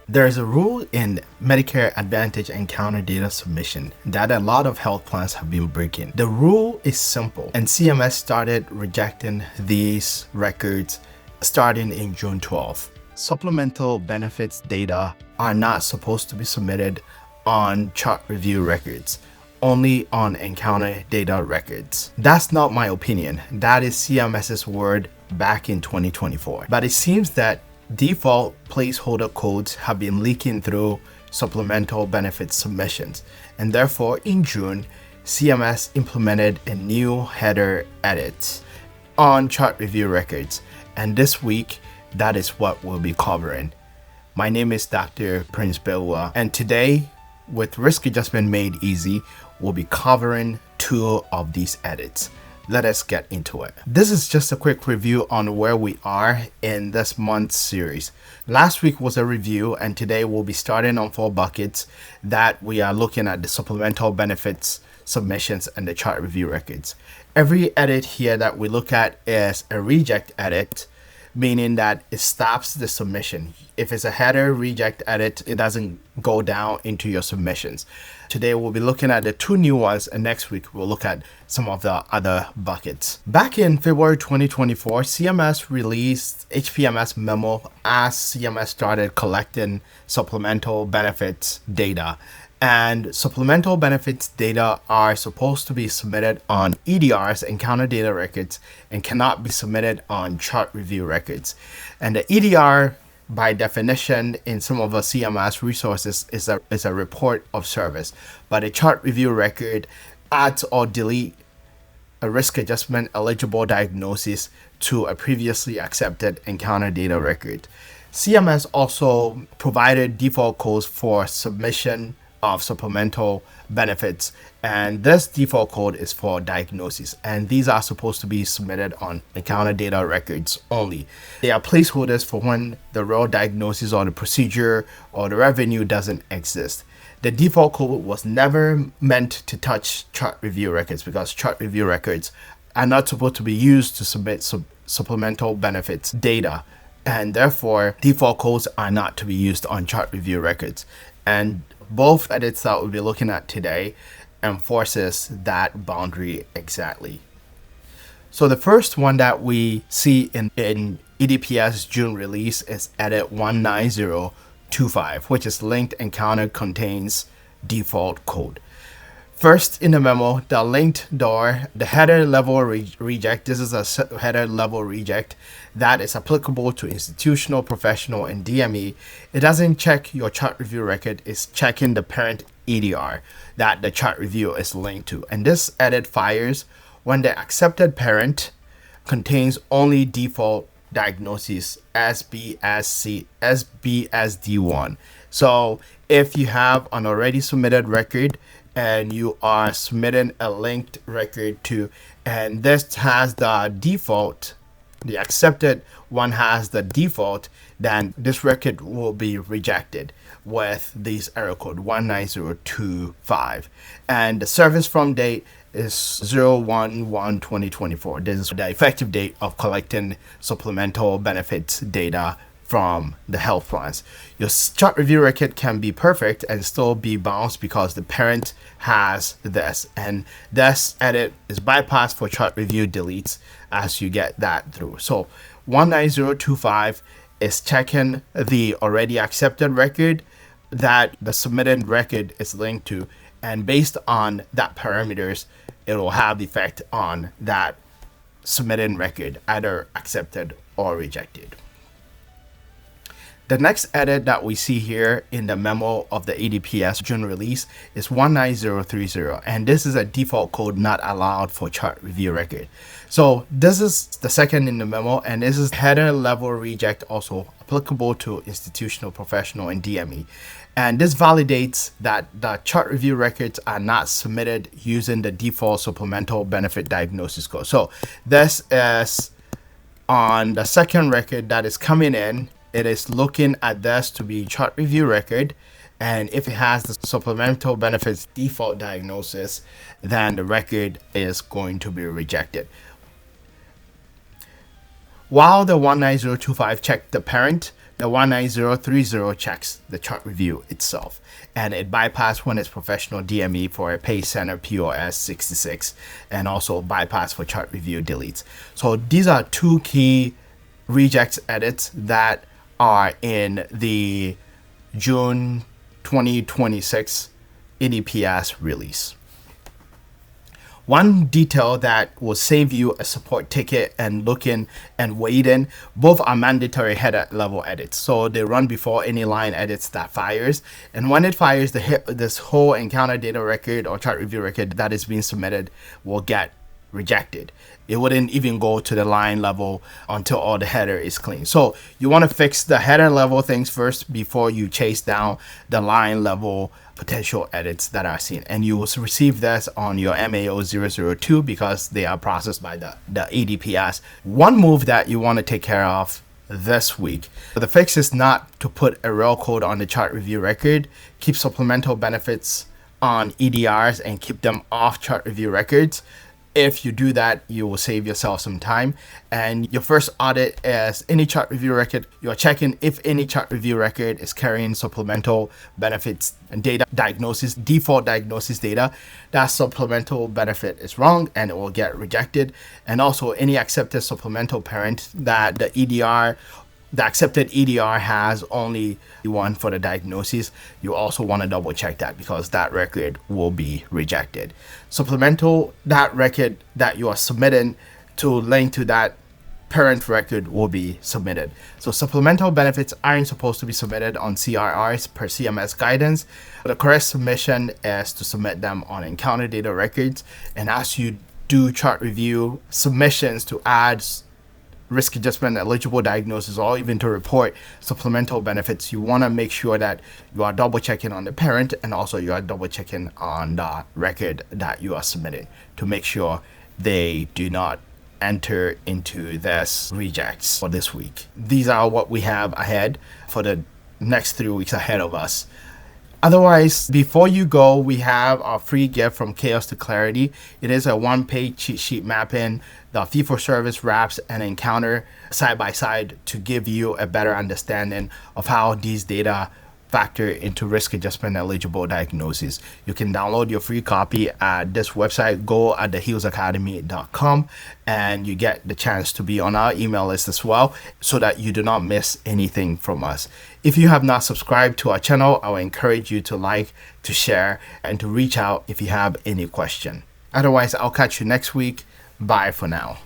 There's a rule in Medicare Advantage encounter data submission that a lot of health plans have been breaking. The rule is simple, and CMS started rejecting these records starting in June 12th. Supplemental benefits data are not supposed to be submitted on chart review records, only on encounter data records. That's not my opinion. That is CMS's word back in 2024. But it seems that default placeholder codes have been leaking through supplemental benefits submissions, and therefore in June, CMS implemented a new header edit on chart review records, and this week that is what we'll be covering. My name is Dr. Prince Baawuah, and today, with risk adjustment made easy, we'll be covering 2 of these edits. Let us get into it. This is just a quick review on where we are in this month's series. Last week was a review, and today we'll be starting on 4 buckets that we are looking at: the supplemental benefits submissions and the chart review records. Every edit here that we look at is a reject edit, meaning that it stops the submission. If it's a header reject edit, it doesn't go down into your submissions. Today we'll be looking at the 2 new ones, and next week we'll look at some of the other buckets. Back in February 2024, CMS released HPMS memo as CMS started collecting supplemental benefits data. And supplemental benefits data are supposed to be submitted on EDRs, encounter data records, and cannot be submitted on chart review records. And the EDR, by definition, in some of the CMS resources, is a report of service. But a chart review record adds or delete a risk adjustment eligible diagnosis to a previously accepted encounter data record. CMS also provided default codes for submission of supplemental benefits, and this default code is for diagnosis, and these are supposed to be submitted on encounter data records only. They are placeholders for when the raw diagnosis or the procedure or the revenue doesn't exist. The default code was never meant to touch chart review records, because chart review records are not supposed to be used to submit supplemental benefits data, and therefore default codes are not to be used on chart review records. And both edits that we'll be looking at today enforces that boundary exactly. So the first one that we see in EDPS June release is edit 19025, which is linked encounter contains default code. First, in the memo, the linked door, the header level reject. This is a header level reject that is applicable to institutional, professional, and DME. It doesn't check your chart review record. It's checking the parent EDR that the chart review is linked to. And this edit fires when the accepted parent contains only default diagnosis SBSD1. So if you have an already submitted record and you are submitting a linked record to, and this has the default, the accepted one has the default, then this record will be rejected with this error code 19025. And the service from date is 0/1/2024. This is the effective date of collecting supplemental benefits data from the health plans. Your chart review record can be perfect and still be bounced because the parent has this, and this edit is bypassed for chart review deletes as you get that through. So 19025 is checking the already accepted record that the submitted record is linked to, and based on that parameters, it will have effect on that submitted record, either accepted or rejected. The next edit that we see here in the memo of the EDPS June release is 19030, and this is a default code not allowed for chart review record. So this is the second in the memo, and this is header level reject, also applicable to institutional, professional, and DME. And this validates that the chart review records are not submitted using the default supplemental benefit diagnosis code. So this is on the second record that is coming in. It is looking at this to be chart review record, and if it has the supplemental benefits default diagnosis, then the record is going to be rejected. While the 19025 checked the parent, the 19030 checks the chart review itself, and it bypassed when it's professional DME for a page center POS 66, and also bypass for chart review deletes. So these are two key rejects edits that are in the June 2026 EDPS release. One detail that will save you a support ticket and looking and waiting, both are mandatory header level edits. So they run before any line edits that fires. And when it fires, this whole encounter data record or chart review record that is being submitted will get rejected. It wouldn't even go to the line level until all the header is clean. So you want to fix the header level things first before you chase down the line level potential edits that are seen. And you will receive this on your MAO 002 because they are processed by the EDPS. One move that you want to take care of this week. The fix is not to put a rel code on the chart review record. Keep supplemental benefits on EDRs and keep them off chart review records. If you do that, you will save yourself some time. And your first audit is any chart review record. You're checking if any chart review record is carrying supplemental benefits and data diagnosis, default diagnosis data. That supplemental benefit is wrong and it will get rejected. And also any accepted supplemental parent that the accepted EDR has only one for the diagnosis, you also want to double check that because that record will be rejected. Supplemental, that record that you are submitting to link to that parent record will be submitted. So supplemental benefits aren't supposed to be submitted on CRRs per CMS guidance. The correct submission is to submit them on encounter data records. And as you do chart review submissions to add risk adjustment eligible diagnosis or even to report supplemental benefits, you want to make sure that you are double checking on the parent and also you are double checking on the record that you are submitting to make sure they do not enter into this rejects for this week. These are what we have ahead for the next 3 weeks ahead of us. Otherwise, before you go, we have our free gift from Chaos to Clarity. It is a one-page cheat sheet mapping the fee-for-service wraps and encounter side by side to give you a better understanding of how these data factor into risk adjustment eligible diagnosis. You can download your free copy at this website, go@thehealsacademy.com, and you get the chance to be on our email list as well so that you do not miss anything from us. If you have not subscribed to our channel, I will encourage you to like, to share, and to reach out if you have any question. Otherwise, I'll catch you next week. Bye for now.